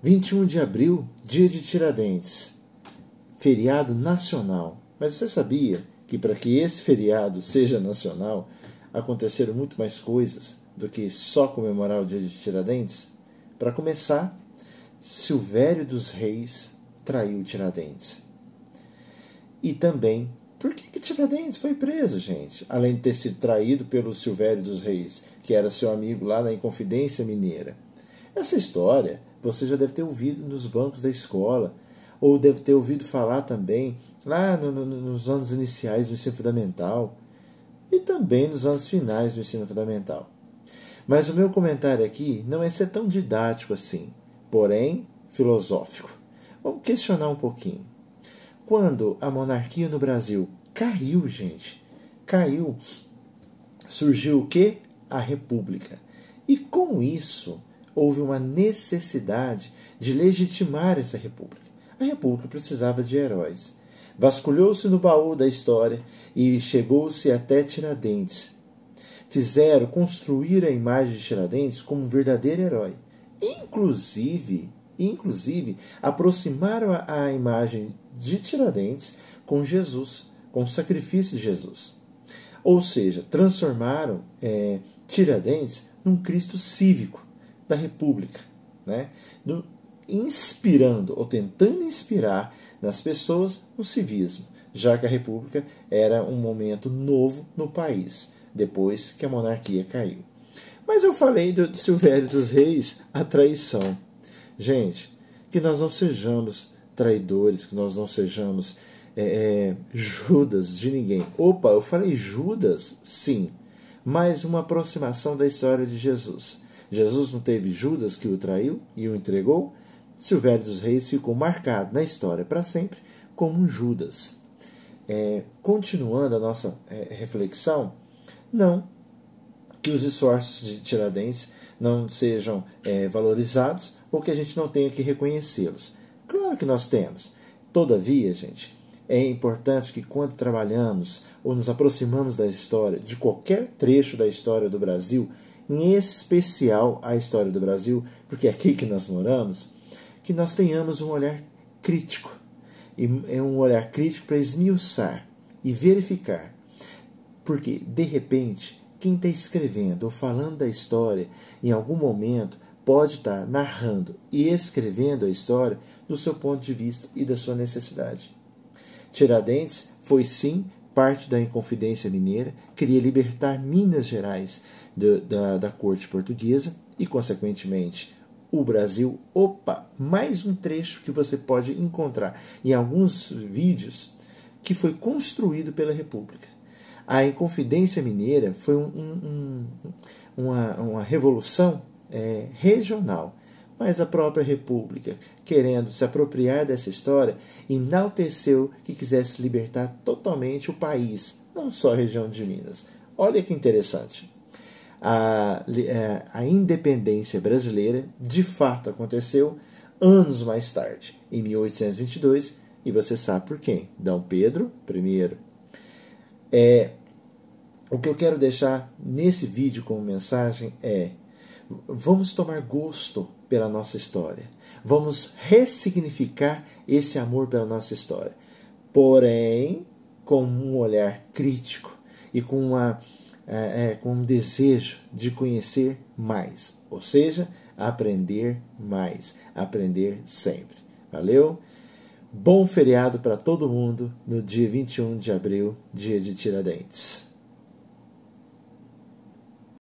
21 de abril, dia de Tiradentes, feriado nacional. Mas você sabia que para que esse feriado seja nacional, aconteceram muito mais coisas do que só comemorar o dia de Tiradentes? Para começar, Silvério dos Reis traiu Tiradentes. E também, por que Tiradentes foi preso, gente? Além de ter sido traído pelo Silvério dos Reis, que era seu amigo lá na Inconfidência Mineira. Essa história você já deve ter ouvido nos bancos da escola, ou deve ter ouvido falar também lá nos anos iniciais do ensino fundamental e também nos anos finais do ensino fundamental. Mas o meu comentário aqui não é ser tão didático assim, porém filosófico. Vamos questionar um pouquinho. Quando a monarquia no Brasil caiu, gente, caiu, surgiu o quê? A República. E com isso, houve uma necessidade de legitimar essa República. A República precisava de heróis. Vasculhou-se no baú da história e chegou-se até Tiradentes. Fizeram construir a imagem de Tiradentes como um verdadeiro herói. Inclusive aproximaram a imagem de Tiradentes com Jesus, com o sacrifício de Jesus. Ou seja, transformaram Tiradentes num Cristo cívico da República, né? Inspirando ou tentando inspirar nas pessoas o civismo, já que a República era um momento novo no país, depois que a monarquia caiu. Mas eu falei do Silvério dos Reis, a traição. Gente, que nós não sejamos traidores, que nós não sejamos Judas de ninguém. Opa, eu falei Judas? Sim, mais uma aproximação da história de Jesus. Jesus não teve Judas que o traiu e o entregou? Silvério dos Reis ficou marcado na história para sempre como um Judas. Continuando a nossa reflexão, não que os esforços de Tiradentes não sejam valorizados ou que a gente não tenha que reconhecê-los. Claro que nós temos. Todavia, gente, é importante que quando trabalhamos ou nos aproximamos da história, de qualquer trecho da história do Brasil, em especial a história do Brasil, porque é aqui que nós moramos, que nós tenhamos um olhar crítico. E é um olhar crítico para esmiuçar e verificar. Porque, de repente, quem está escrevendo ou falando da história, em algum momento, pode estar narrando e escrevendo a história do seu ponto de vista e da sua necessidade. Tiradentes foi, sim, parte da Inconfidência Mineira, queria libertar Minas Gerais da corte portuguesa e, consequentemente, o Brasil. Opa, mais um trecho que você pode encontrar em alguns vídeos que foi construído pela República. A Inconfidência Mineira foi uma revolução regional, mas a própria República, querendo se apropriar dessa história, enalteceu que quisesse libertar totalmente o país, não só a região de Minas. Olha que interessante. A independência brasileira, de fato, aconteceu anos mais tarde, em 1822, e você sabe por quem? Dom Pedro I. O que eu quero deixar nesse vídeo como mensagem é: vamos tomar gosto pela nossa história. Vamos ressignificar esse amor pela nossa história. Porém, com um olhar crítico e com um desejo de conhecer mais. Ou seja, aprender mais. Aprender sempre. Valeu? Bom feriado para todo mundo no dia 21 de abril, dia de Tiradentes.